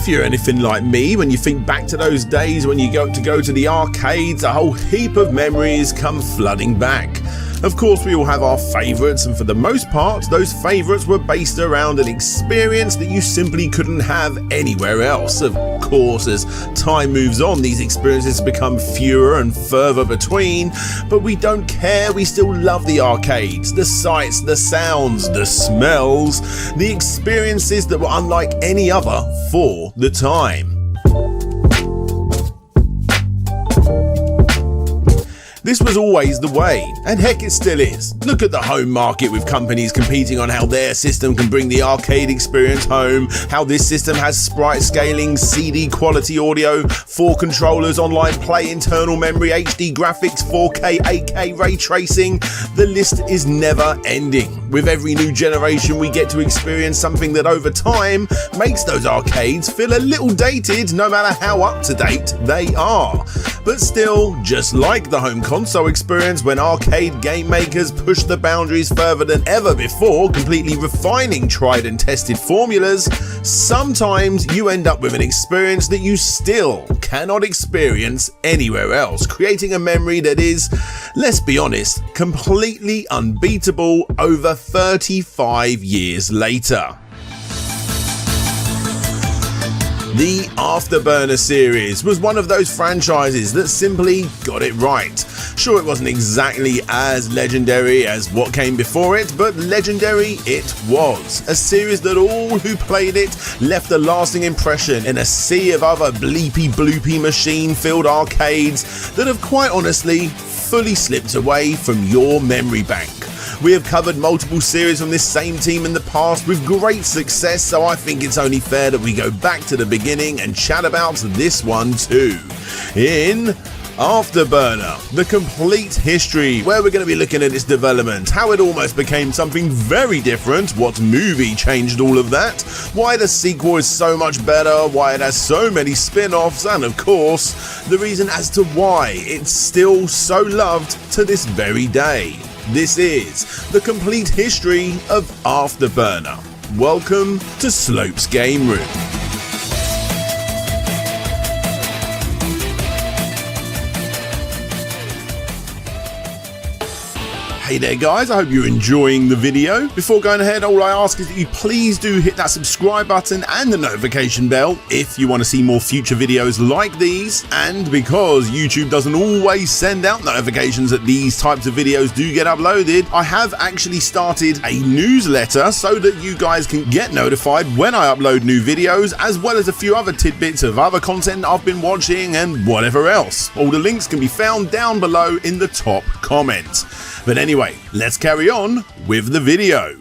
If you're anything like me, when you think back to those days when you go to the arcades, a whole heap of memories come flooding back. Of course, we all have our favourites, and for the most part, those favourites were based around an experience that you simply couldn't have anywhere else. Of course, as time moves on, these experiences become fewer and further between, but we don't care, we still love the arcades, the sights, the sounds, the smells, the experiences that were unlike any other for the time. This was always the way, and heck it still is. Look at the home market with companies competing on how their system can bring the arcade experience home, how this system has sprite scaling, CD quality audio, 4 controllers, online play, internal memory, HD graphics, 4K, 8K ray tracing. The list is never ending. With every new generation we get to experience something that over time makes those arcades feel a little dated, no matter how up to date they are. But still, just like the home console experience, when arcade game makers push the boundaries further than ever before, completely refining tried and tested formulas, sometimes you end up with an experience that you still cannot experience anywhere else, creating a memory that is, let's be honest, completely unbeatable over 35 years later. The Afterburner series was one of those franchises that simply got it right. Sure, it wasn't exactly as legendary as what came before it, but legendary it was. A series that all who played it left a lasting impression in a sea of other bleepy bloopy machine-filled arcades that have quite honestly fully slipped away from your memory bank. We have covered multiple series from this same team in the past with great success, so I think it's only fair that we go back to the beginning and chat about this one too. In Afterburner, the complete history, where we're going to be looking at its development, how it almost became something very different, what movie changed all of that, why the sequel is so much better, why it has so many spin-offs, and of course, the reason as to why it's still so loved to this very day. This is the complete history of Afterburner. Welcome to Slope's Game Room. Hey there guys, I hope you're enjoying the video. Before going ahead, all I ask is that you please do hit that subscribe button and the notification bell if you want to see more future videos like these, and because YouTube doesn't always send out notifications that these types of videos do get uploaded, I have actually started a newsletter so that you guys can get notified when I upload new videos, as well as a few other tidbits of other content I've been watching and whatever else. All the links can be found down below in the top comment. But anyway, let's carry on with the video.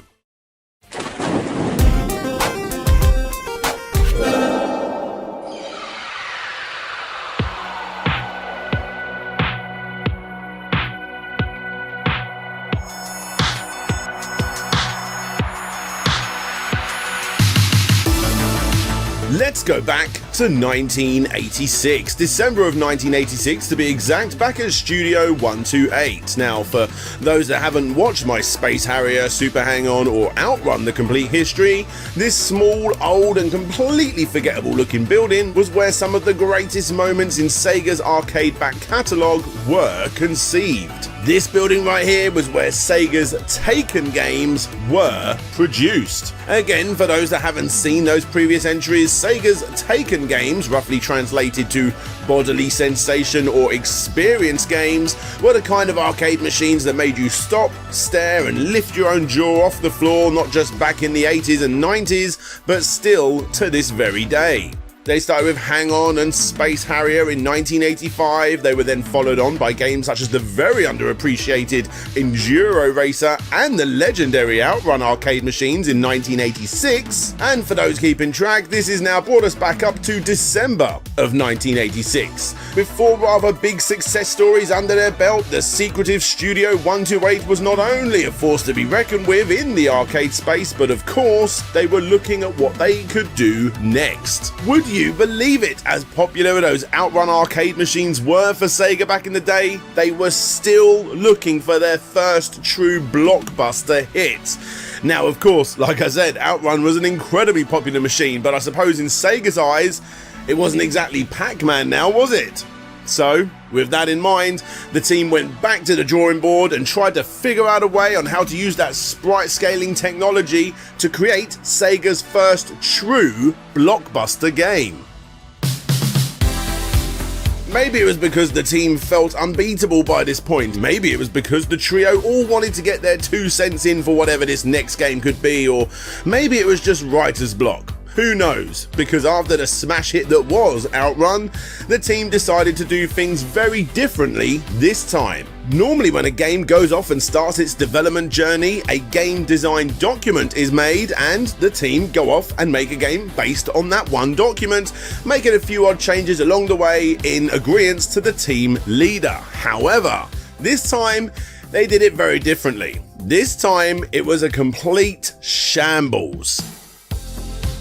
Let's go back to 1986, December of 1986 to be exact, back at Studio 128. Now, for those that haven't watched my Space Harrier, Super Hang-On or OutRun the complete history, this small, old and completely forgettable looking building was where some of the greatest moments in Sega's arcade back catalogue were conceived. This building right here was where Sega's Taken games were produced. Again, for those that haven't seen those previous entries, Sega's Taken games, roughly translated to bodily sensation or experience games, were the kind of arcade machines that made you stop, stare and lift your own jaw off the floor, not just back in the 80s and 90s, but still to this very day. They started with Hang-On and Space Harrier in 1985. They were then followed on by games such as the very underappreciated Enduro Racer and the legendary OutRun arcade machines in 1986. And for those keeping track, this has now brought us back up to December of 1986. With 4 rather big success stories under their belt, the secretive Studio 128 was not only a force to be reckoned with in the arcade space, but of course, they were looking at what they could do next. Would you believe it? As popular as those OutRun arcade machines were for Sega back in the day, they were still looking for their first true blockbuster hit. Now, of course, like I said, OutRun was an incredibly popular machine, but I suppose in Sega's eyes, it wasn't exactly Pac-Man now, was it? So, with that in mind, the team went back to the drawing board and tried to figure out a way on how to use that sprite scaling technology to create Sega's first true blockbuster game. Maybe it was because the team felt unbeatable by this point. Maybe it was because the trio all wanted to get their 2 cents in for whatever this next game could be, or maybe it was just writer's block. Who knows? Because after the smash hit that was OutRun, the team decided to do things very differently this time. Normally when a game goes off and starts its development journey, a game design document is made and the team go off and make a game based on that one document, making a few odd changes along the way in agreement to the team leader. However, this time they did it very differently. This time it was a complete shambles.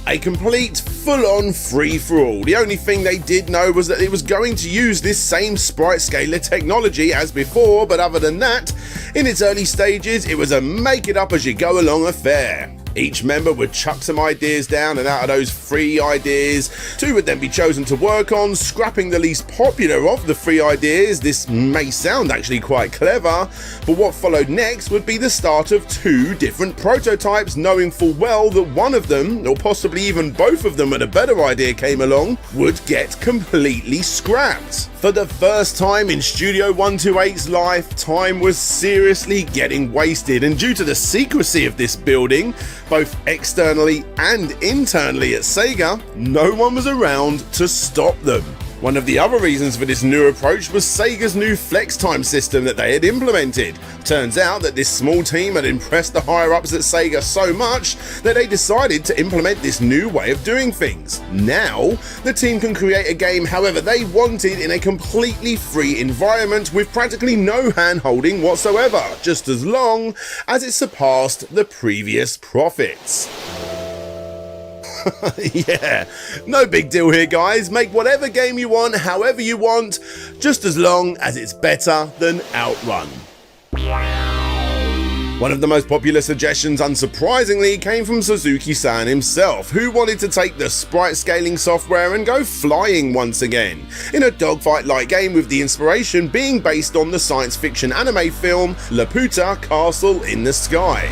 A complete full-on free-for-all. The only thing they did know was that it was going to use this same sprite scaler technology as before, but other than that, in its early stages, it was a make-it-up-as-you-go-along affair. Each member would chuck some ideas down, and out of those 3 ideas, 2 would then be chosen to work on, scrapping the least popular of the 3 ideas. This may sound actually quite clever, but what followed next would be the start of 2 different prototypes, knowing full well that one of them, or possibly even both of them when a better idea came along, would get completely scrapped. For the first time in Studio 128's life, time was seriously getting wasted, and due to the secrecy of this building, both externally and internally at Sega, no one was around to stop them. One of the other reasons for this new approach was Sega's new flex time system that they had implemented. Turns out that this small team had impressed the higher-ups at Sega so much that they decided to implement this new way of doing things. Now, the team can create a game however they wanted in a completely free environment with practically no hand-holding whatsoever, just as long as it surpassed the previous profits. Yeah, no big deal here guys, make whatever game you want, however you want, just as long as it's better than OutRun. One of the most popular suggestions, unsurprisingly, came from Suzuki-san himself, who wanted to take the sprite scaling software and go flying once again, in a dogfight-like game with the inspiration being based on the science fiction anime film Laputa Castle in the Sky.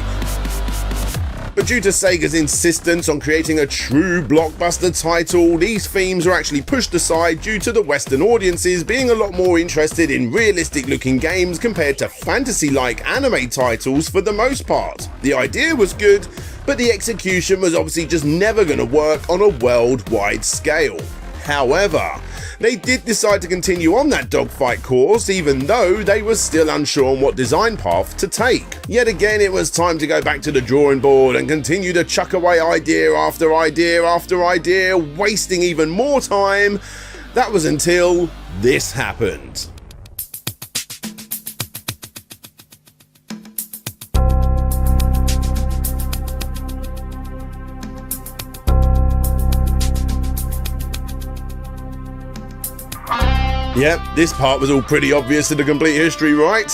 But due to Sega's insistence on creating a true blockbuster title, these themes were actually pushed aside due to the Western audiences being a lot more interested in realistic looking games compared to fantasy-like anime titles for the most part. The idea was good, but the execution was obviously just never going to work on a worldwide scale. However, they did decide to continue on that dogfight course even though they were still unsure on what design path to take. Yet again it was time to go back to the drawing board and continue to chuck away idea after idea after idea, wasting even more time. That was until this happened. Yep, this part was all pretty obvious to the complete history, right?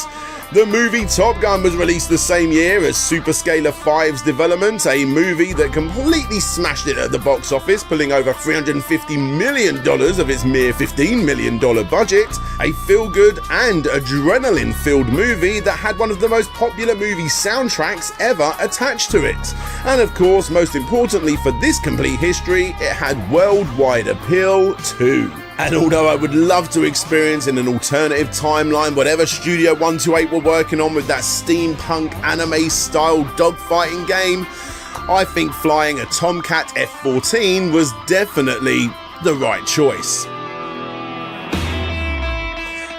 The movie TopGun was released the same year as Superscalar 5's development, a movie that completely smashed it at the box office, pulling over $350 million of its mere $15 million budget, a feel-good and adrenaline-filled movie that had one of the most popular movie soundtracks ever attached to it. And of course, most importantly for this complete history, it had worldwide appeal too. And although I would love to experience in an alternative timeline whatever Studio 128 were working on with that steampunk anime style dogfighting game, I think flying a Tomcat F-14 was definitely the right choice.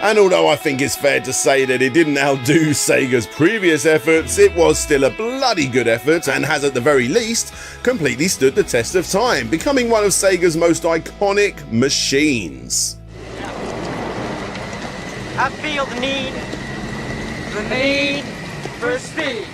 And although I think it's fair to say that it didn't outdo Sega's previous efforts, it was still a bloody good effort and has at the very least completely stood the test of time, becoming one of Sega's most iconic machines. I feel the need for speed.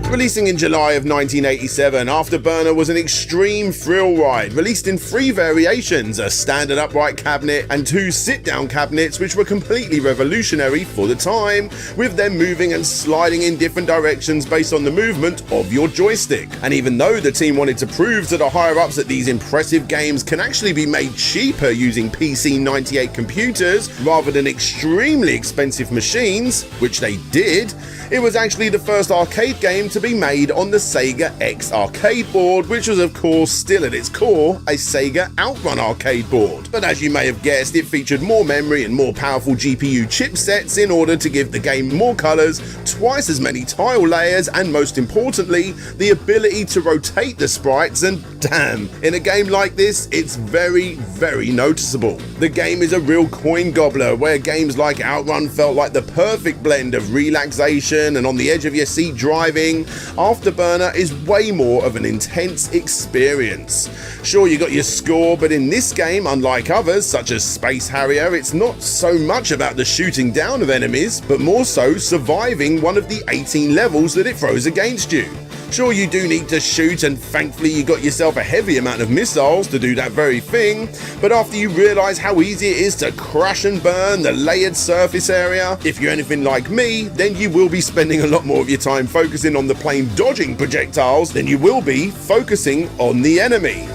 Releasing in July of 1987, Afterburner was an extreme thrill ride, released in 3 variations, a standard upright cabinet and 2 sit-down cabinets, which were completely revolutionary for the time, with them moving and sliding in different directions based on the movement of your joystick. And even though the team wanted to prove to the higher-ups that these impressive games can actually be made cheaper using PC-98 computers rather than extremely expensive machines, which they did, it was actually the first arcade game to be made on the SEGA X arcade board, which was of course still at its core a SEGA OutRun arcade board. But as you may have guessed, it featured more memory and more powerful GPU chipsets in order to give the game more colours, twice as many tile layers, and most importantly, the ability to rotate the sprites, and damn, in a game like this, it's very, very noticeable. The game is a real coin gobbler, where games like OutRun felt like the perfect blend of relaxation and on the edge of your seat driving. Afterburner is way more of an intense experience. Sure, you got your score, but in this game, unlike others such as Space Harrier, it's not so much about the shooting down of enemies, but more so surviving one of the 18 levels that it throws against you. Sure, you do need to shoot, and thankfully you got yourself a heavy amount of missiles to do that very thing, but after you realise how easy it is to crash and burn the layered surface area, if you're anything like me, then you will be spending a lot more of your time focusing on the plane dodging projectiles than you will be focusing on the enemy.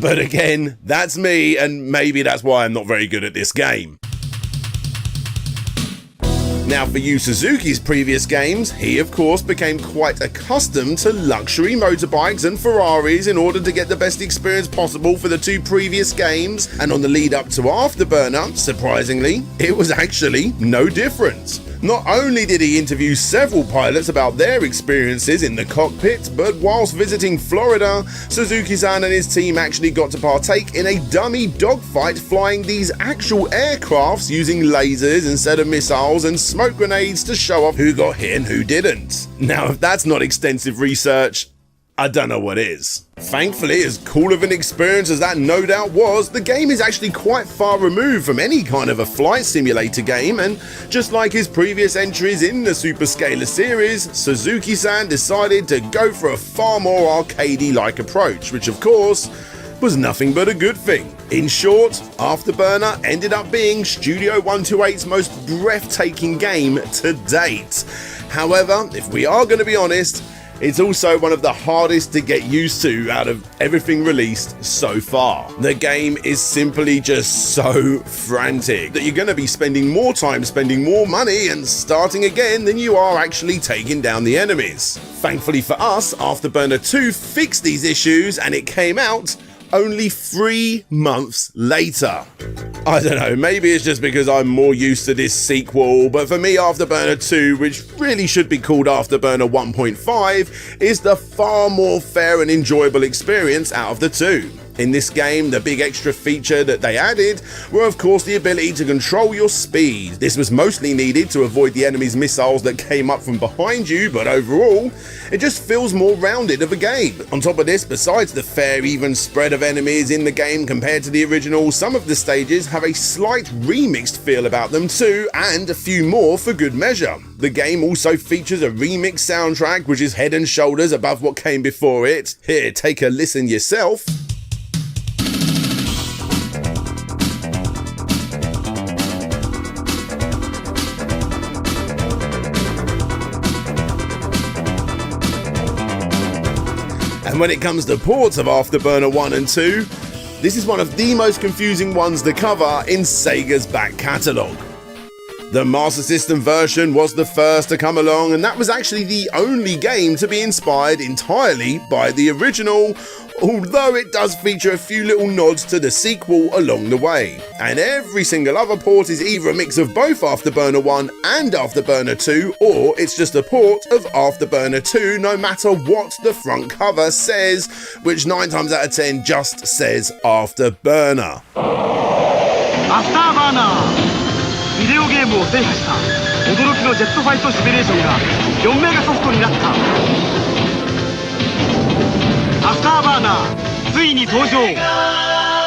But again, that's me, and maybe that's why I'm not very good at this game. Now, for Yu Suzuki's previous games, he of course became quite accustomed to luxury motorbikes and Ferraris in order to get the best experience possible for the 2 previous games, and on the lead up to Afterburner, surprisingly, it was actually no different. Not only did he interview several pilots about their experiences in the cockpit, but whilst visiting Florida, Suzuki-san and his team actually got to partake in a dummy dogfight flying these actual aircrafts using lasers instead of missiles and smoke grenades to show off who got hit and who didn't. Now, if that's not extensive research, I don't know what is. Thankfully, as cool of an experience as that no doubt was, the game is actually quite far removed from any kind of a flight simulator game, and just like his previous entries in the Superscaler series, Suzuki-san decided to go for a far more arcadey-like approach, which of course was nothing but a good thing. In short, Afterburner ended up being Studio 128's most breathtaking game to date. However, if we are going to be honest, it's also one of the hardest to get used to out of everything released so far. The game is simply just so frantic that you're going to be spending more time spending more money and starting again than you are actually taking down the enemies. Thankfully for us, Afterburner 2 fixed these issues and it came out only 3 months later. I don't know, maybe it's just because I'm more used to this sequel, but for me Afterburner 2, which really should be called Afterburner 1.5, is the far more fair and enjoyable experience out of the 2. In this game, the big extra feature that they added were of course the ability to control your speed. This was mostly needed to avoid the enemy's missiles that came up from behind you, but overall, it just feels more rounded of a game. On top of this, besides the fair even spread of enemies in the game compared to the original, some of the stages have a slight remixed feel about them too, and a few more for good measure. The game also features a remixed soundtrack which is head and shoulders above what came before it. Here, take a listen yourself. And when it comes to ports of Afterburner 1 and 2, this is one of the most confusing ones to cover in Sega's back catalogue. The Master System version was the first to come along, and that was actually the only game to be inspired entirely by the original, although it does feature a few little nods to the sequel along the way. And every single other port is either a mix of both Afterburner 1 and Afterburner 2, or it's just a port of Afterburner 2 no matter what the front cover says, which 9 times out of 10 just says Afterburner. Afterburner! ビデオゲームを制覇した驚きのジェットファイトシミュレーションが4メガソフトになった。アフターバーナーついに登場。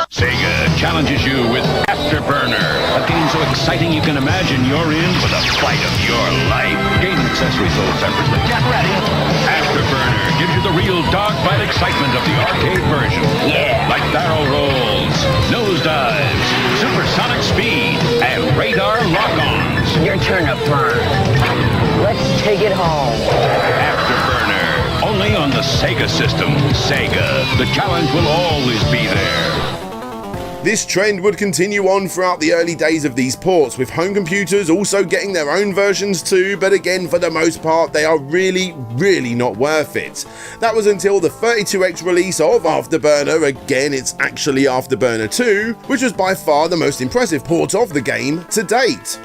SEGA challenges you with Afterburner, a game so exciting you can imagine you're in for the fight of your life. Game and accessories sold separately. Get ready. real dogfight excitement of the arcade version. Yeah. Like barrel rolls, nosedives, supersonic speed, and radar lock-ons. Your turn to burn. Let's take it home. Afterburner, only on the SEGA system. SEGA, the challenge will always be there. This trend would continue on throughout the early days of these ports, with home computers also getting their own versions too, but again, for the most part, they are really not worth it. That was until the 32X release of Afterburner. Again, it's actually Afterburner 2, which was by far the most impressive port of the game to date.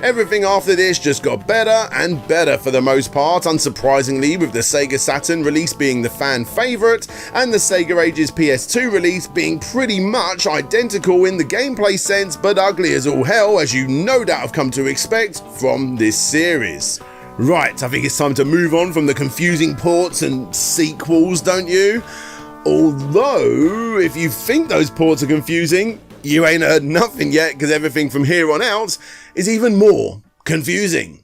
Everything after this just got better and better for the most part, unsurprisingly, with the Sega Saturn release being the fan favourite and the Sega Ages PS2 release being pretty much identical in the gameplay sense, but ugly as all hell, as you no doubt have come to expect from this series. Right, I think it's time to move on from the confusing ports and sequels, don't you? Although, if you think those ports are confusing, you ain't heard nothing yet, because everything from here on out is even more confusing.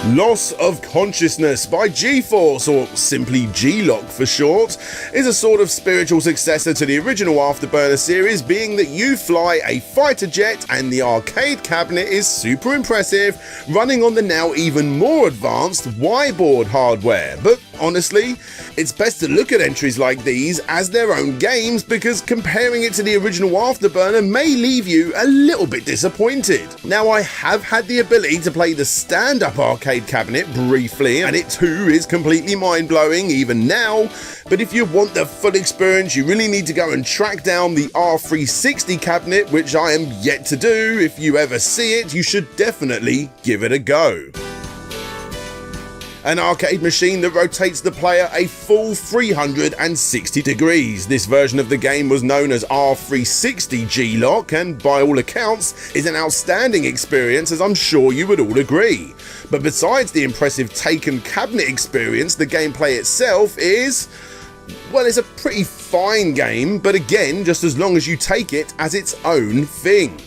Loss of Consciousness by G-Force, or simply G-Loc for short, is a sort of spiritual successor to the original Afterburner series, being that you fly a fighter jet and the arcade cabinet is super impressive, running on the now even more advanced Y-board hardware. But honestly, it's best to look at entries like these as their own games, because comparing it to the original Afterburner may leave you a little bit disappointed. Now, I have had the ability to play the stand-up arcade cabinet briefly, and it too is completely mind-blowing even now, but if you want the full experience, you really need to go and track down the R360 cabinet, which I am yet to do. If you ever see it, you should definitely give it a go. An arcade machine that rotates the player a full 360 degrees. This version of the game was known as R360 G-Loc, and by all accounts is an outstanding experience, as I'm sure you would all agree. But besides the impressive Taken cabinet experience, the gameplay itself is, well, it's a pretty fine game, but again, just as long as you take it as its own thing.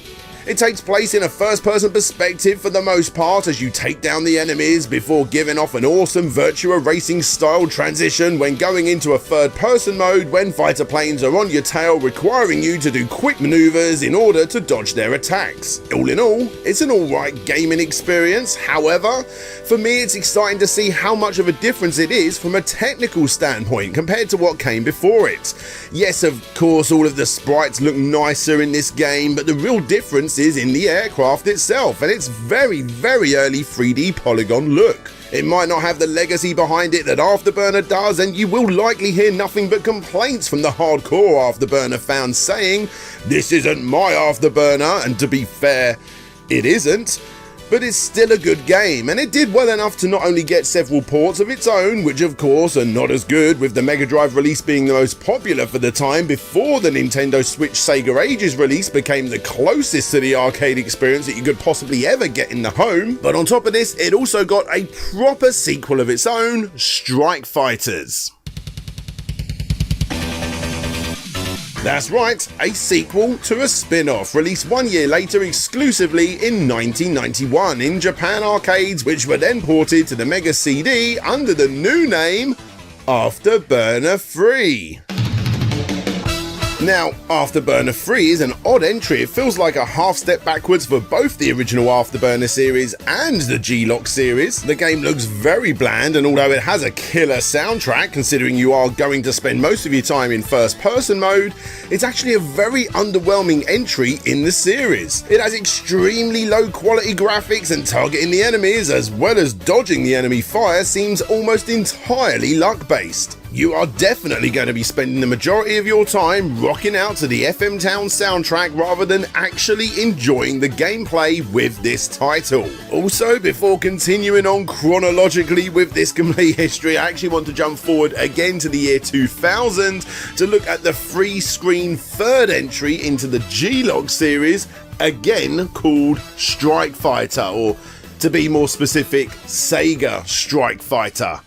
It takes place in a first-person perspective for the most part, as you take down the enemies before giving off an awesome Virtua Racing style transition when going into a third-person mode when fighter planes are on your tail, requiring you to do quick maneuvers in order to dodge their attacks. All in all, it's an alright gaming experience. However, for me, it's exciting to see how much of a difference it is from a technical standpoint compared to what came before it. Yes, of course, all of the sprites look nicer in this game, but the real difference is in the aircraft itself and its very early 3D polygon look. It might not have the legacy behind it that Afterburner does, and you will likely hear nothing but complaints from the hardcore Afterburner fans saying, "This isn't my Afterburner," and to be fair, it isn't. But it's still a good game, and it did well enough to not only get several ports of its own, which of course are not as good, with the Mega Drive release being the most popular for the time before the Nintendo Switch Sega Ages release became the closest to the arcade experience that you could possibly ever get in the home. But on top of this, it also got a proper sequel of its own, Strike Fighters. That's right, a sequel to a spin-off, released 1 year later exclusively in 1991 in Japan arcades, which were then ported to the Mega CD under the new name Afterburner 3. Now, Afterburner 3 is an odd entry. It feels like a half step backwards for both the original Afterburner series and the G-Loc series. The game looks very bland, and although it has a killer soundtrack, considering you are going to spend most of your time in first person mode, it's actually a very underwhelming entry in the series. It has extremely low quality graphics, and targeting the enemies as well as dodging the enemy fire seems almost entirely luck based. You are definitely going to be spending the majority of your time rocking out to the FM Town soundtrack rather than actually enjoying the gameplay with this title. Also, before continuing on chronologically with this complete history, I actually want to jump forward again to the year 2000 to look at the free screen third entry into the G-Loc series, again called Strike Fighter, or to be more specific, Sega Strike Fighter.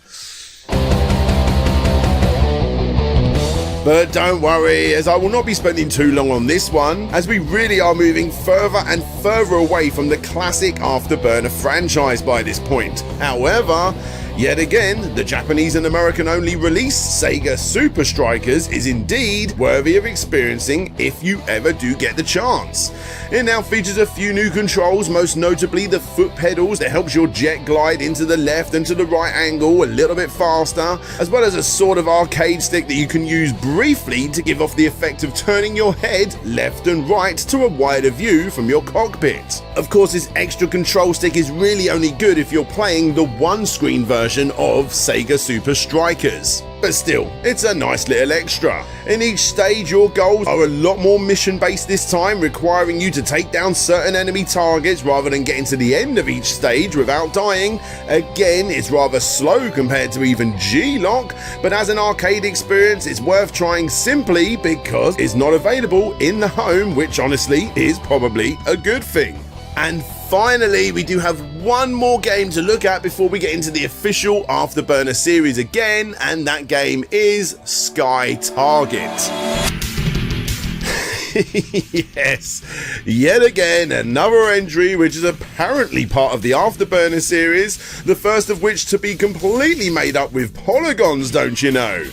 But don't worry, as I will not be spending too long on this one, as we really are moving further and further away from the classic Afterburner franchise by this point. However, Yet again, the Japanese and American only release SEGA Super Strikers is indeed worthy of experiencing if you ever do get the chance. It now features a few new controls, most notably the foot pedals that helps your jet glide into the left and to the right angle a little bit faster, as well as a sort of arcade stick that you can use briefly to give off the effect of turning your head left and right to a wider view from your cockpit. Of course, this extra control stick is really only good if you're playing the one-screen version of SEGA Super Strikers. But still, it's a nice little extra. In each stage, your goals are a lot more mission-based this time, requiring you to take down certain enemy targets rather than getting to the end of each stage without dying. Again, it's rather slow compared to even G-Loc, but as an arcade experience, it's worth trying simply because it's not available in the home, which honestly is probably a good thing. And finally, we do have one more game to look at before we get into the official Afterburner series again, and that game is Sky Target. Yes, yet again another entry which is apparently part of the Afterburner series, the first of which to be completely made up with polygons, don't you know?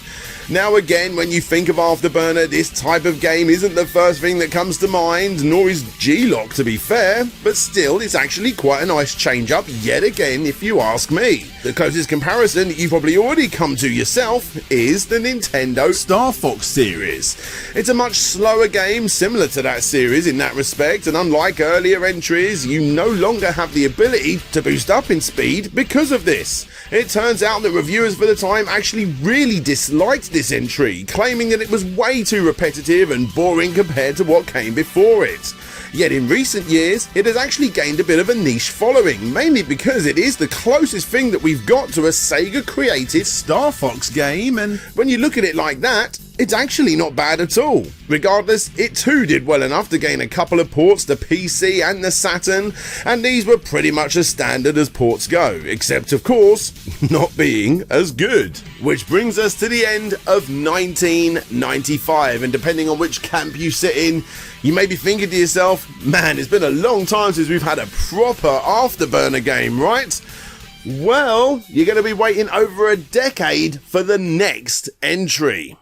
Now again, when you think of Afterburner, this type of game isn't the first thing that comes to mind, nor is G-Loc to be fair, but still it's actually quite a nice change up yet again if you ask me. The closest comparison that you've probably already come to yourself is the Nintendo Star Fox series. It's a much slower game similar to that series in that respect, and unlike earlier entries, you no longer have the ability to boost up in speed because of this. It turns out that reviewers for the time actually really disliked this entry, claiming that it was way too repetitive and boring compared to what came before it. Yet in recent years, it has actually gained a bit of a niche following, mainly because it is the closest thing that we've got to a Sega-created Star Fox game, and when you look at it like that, it's actually not bad at all. Regardless, it too did well enough to gain a couple of ports to PC and the Saturn, and these were pretty much as standard as ports go, except of course, not being as good. Which brings us to the end of 1995, and depending on which camp you sit in, you may be thinking to yourself, man, it's been a long time since we've had a proper Afterburner game, right? Well, you're going to be waiting over a decade for the next entry.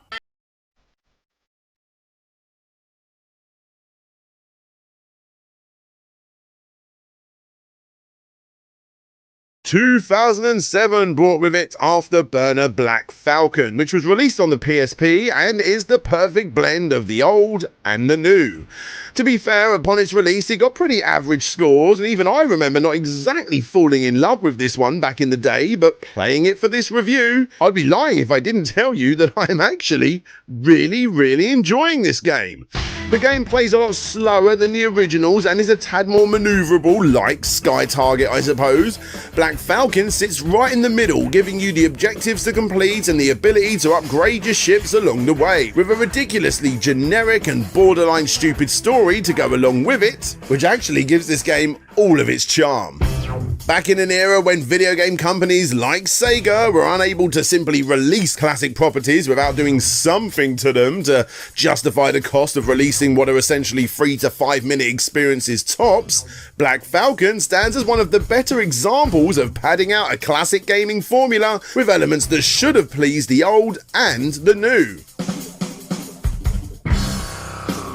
2007 brought with it Afterburner Black Falcon, which was released on the PSP and is the perfect blend of the old and the new. To be fair, upon its release it got pretty average scores, and even I remember not exactly falling in love with this one back in the day, but playing it for this review, I'd be lying if I didn't tell you that I'm actually really enjoying this game. The game plays a lot slower than the originals and is a tad more manoeuvrable, like Sky Target I suppose. Black Falcon sits right in the middle, giving you the objectives to complete and the ability to upgrade your ships along the way, with a ridiculously generic and borderline stupid story to go along with it, which actually gives this game all of its charm. Back in an era when video game companies like Sega were unable to simply release classic properties without doing something to them to justify the cost of releasing what are essentially 3 to 5 minute experiences tops, Black Falcon stands as one of the better examples of padding out a classic gaming formula with elements that should have pleased the old and the new.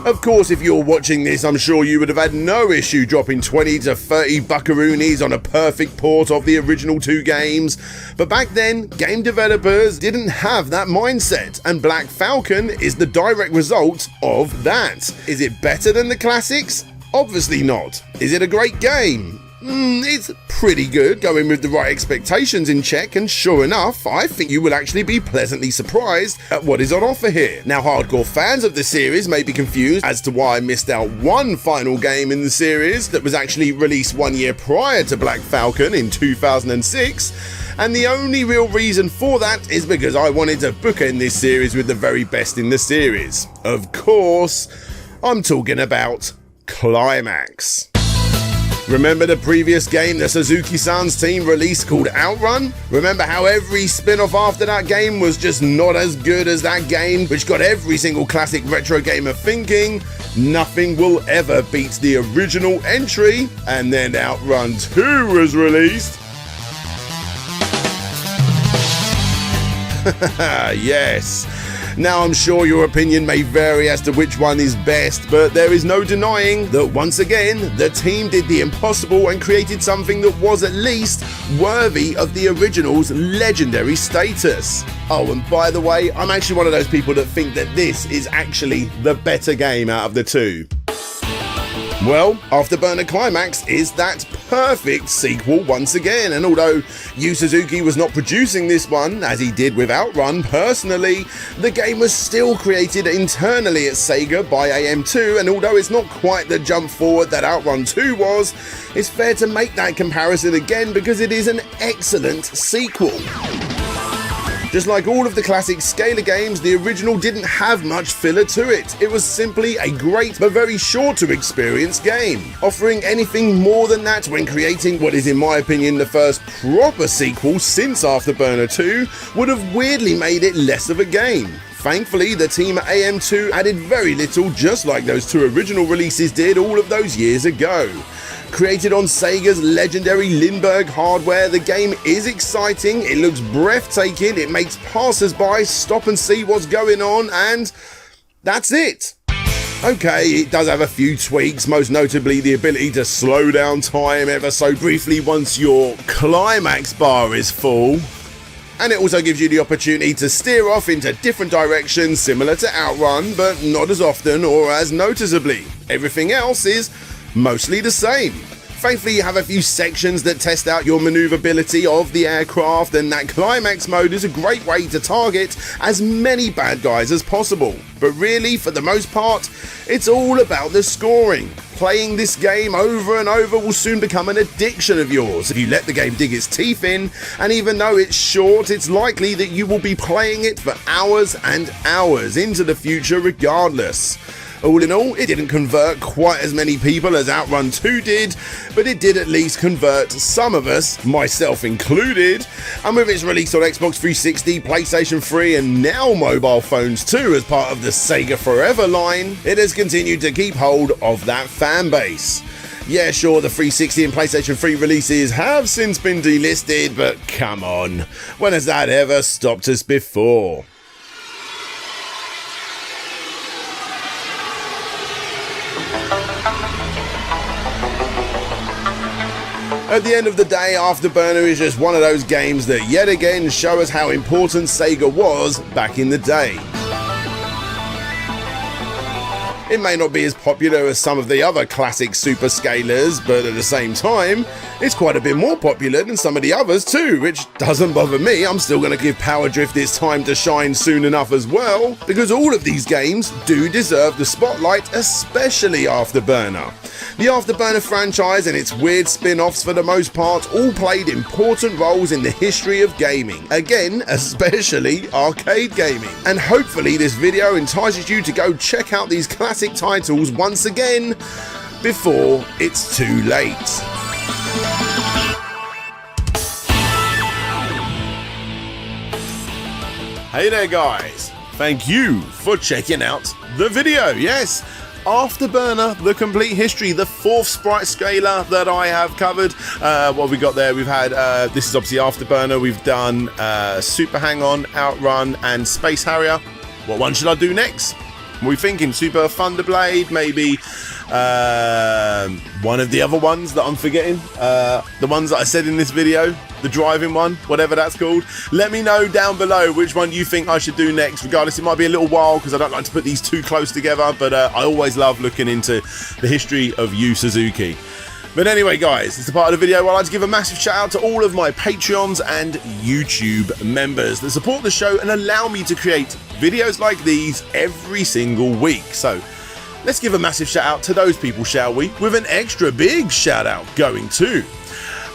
Of course, if you're watching this, I'm sure you would have had no issue dropping 20 to 30 buckaroonies on a perfect port of the original 2 games. But back then, game developers didn't have that mindset, and Black Falcon is the direct result of that. Is it better than the classics? Obviously not. Is it a great game? It's pretty good, going with the right expectations in check, and sure enough, I think you will actually be pleasantly surprised at what is on offer here. Now, hardcore fans of the series may be confused as to why I missed out one final game in the series that was actually released 1 year prior to Black Falcon in 2006, and the only real reason for that is because I wanted to bookend this series with the very best in the series. Of course, I'm talking about Climax. Remember the previous game the Suzuki-san's team released called OutRun? Remember how every spin-off after that game was just not as good as that game, which got every single classic retro gamer thinking, nothing will ever beat the original entry, and then OutRun 2 was released. Yes. Now, I'm sure your opinion may vary as to which one is best, but there is no denying that once again, the team did the impossible and created something that was at least worthy of the original's legendary status. Oh, and by the way, I'm actually one of those people that think that this is actually the better game out of the two. Well, Afterburner Climax is that perfect sequel once again, and although Yu Suzuki was not producing this one, as he did with OutRun personally, the game was still created internally at SEGA by AM2, and although it's not quite the jump forward that OutRun 2 was, it's fair to make that comparison again because it is an excellent sequel. Just like all of the classic Scalar games, the original didn't have much filler to it. It was simply a great but very short to experience game. Offering anything more than that when creating what is in my opinion the first proper sequel since Afterburner 2 would have weirdly made it less of a game. Thankfully, the team at AM2 added very little, just like those two original releases did all of those years ago. Created on Sega's legendary Lindbergh hardware, the game is exciting, it looks breathtaking, it makes passers-by stop and see what's going on, and that's it. Okay, it does have a few tweaks, most notably the ability to slow down time ever so briefly once your climax bar is full. And it also gives you the opportunity to steer off into different directions similar to OutRun, but not as often or as noticeably. Everything else is mostly the same. Thankfully, you have a few sections that test out your maneuverability of the aircraft, and that climax mode is a great way to target as many bad guys as possible. But really, for the most part, it's all about the scoring. Playing this game over and over will soon become an addiction of yours if you let the game dig its teeth in, and even though it's short, it's likely that you will be playing it for hours and hours into the future regardless. All in all, it didn't convert quite as many people as OutRun 2 did, but it did at least convert some of us, myself included, and with its release on Xbox 360, PlayStation 3 and now mobile phones too as part of the Sega Forever line, it has continued to keep hold of that fan base. Yeah, sure, the 360 and PlayStation 3 releases have since been delisted, but come on, when has that ever stopped us before? At the end of the day, Afterburner is just one of those games that yet again show us how important Sega was back in the day. It may not be as popular as some of the other classic super scalers, but at the same time, it's quite a bit more popular than some of the others too, which doesn't bother me. I'm still going to give Power Drift its time to shine soon enough as well, because all of these games do deserve the spotlight, especially Afterburner. The Afterburner franchise and its weird spin-offs for the most part all played important roles in the history of gaming. Again, especially arcade gaming. And hopefully this video entices you to go check out these classic titles once again before it's too late. Hey there guys, thank you for checking out the video. Yes, Afterburner, the complete history, the fourth sprite scaler that I have covered. What have we got there? We've had, this is obviously Afterburner, we've done Super Hang-On, OutRun and Space Harrier. What one should I do next? What are we thinking? Super Thunderblade, maybe one of the other ones that I'm forgetting, the ones that I said in this video, the driving one, whatever that's called. Let me know down below which one you think I should do next. Regardless, it might be a little while because I don't like to put these too close together, but I always love looking into the history of Yu Suzuki. But anyway guys, it's the part of the video where I'd like to give a massive shout out to all of my Patreons and YouTube members that support the show and allow me to create videos like these every single week. So let's give a massive shout out to those people, shall we? With an extra big shout out going to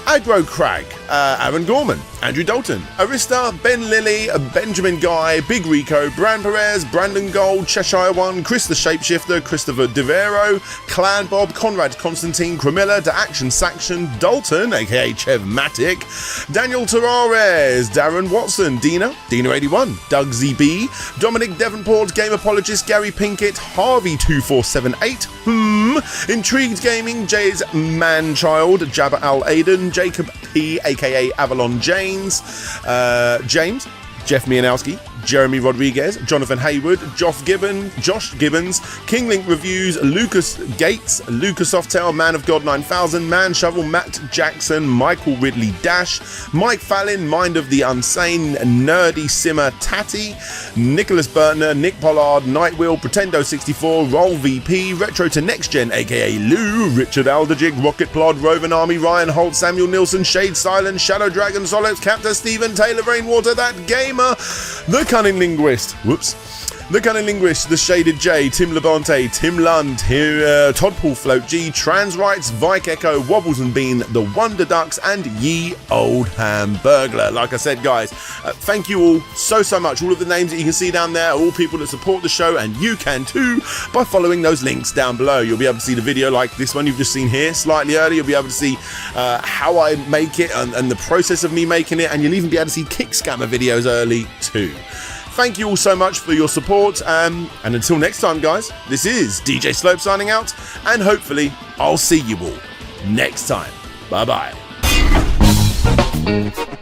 Agro Crag, Aaron Gorman, Andrew Dalton, Arista, Ben Lilly, Benjamin Guy, Big Rico, Bran Perez, Brandon Gold, Cheshire One, Chris the Shapeshifter, Christopher DeVero, Clan Bob, Conrad Constantine, Cremilla, Da Action Saction, Dalton, aka Chevmatic, Daniel Tarares, Darren Watson, Dina81, Doug ZB, Dominic Devonport, Game Apologist, Gary Pinkett, Harvey2478, Intrigued Gaming, Jay's Manchild, Jabba Al Aiden, Jacob P, aka Avalon James, James, Jeff Mianowski, Jeremy Rodriguez, Jonathan Haywood, Josh Gibbons, Kinglink Reviews, Lucas Gates, Lucas Softail, Man of God 9000, Man Shovel, Matt Jackson, Michael Ridley Dash, Mike Fallon, Mind of the Unsane, Nerdy Simmer Tatty, Nicholas Burtner, Nick Pollard, Nightwheel, Pretendo64, Roll VP, Retro to Next Gen aka Lou, Richard Alderjig, Rocket Plod, Rovan Army, Ryan Holt, Samuel Nilsson, Shade Silence, Shadow Dragon, Solix, Captain Stephen, Taylor Rainwater, That Gamer, The Cunning Linguist, The Cunning Linguist, The Shaded J, Tim Labonte, Tim Lund, Todd Paul Float G, Trans Rights, Vike Echo, Wobbles and Bean, The Wonder Ducks, and Ye Old Hamburglar. Like I said, guys, thank you all so much. All of the names that you can see down there are all people that support the show, and you can too by following those links down below. You'll be able to see the video like this one you've just seen here slightly earlier. You'll be able to see how I make it and the process of me making it, and you'll even be able to see kick scammer videos early too. Thank you all so much for your support, and until next time, guys, this is DJ Slope signing out, and hopefully I'll see you all next time. Bye bye.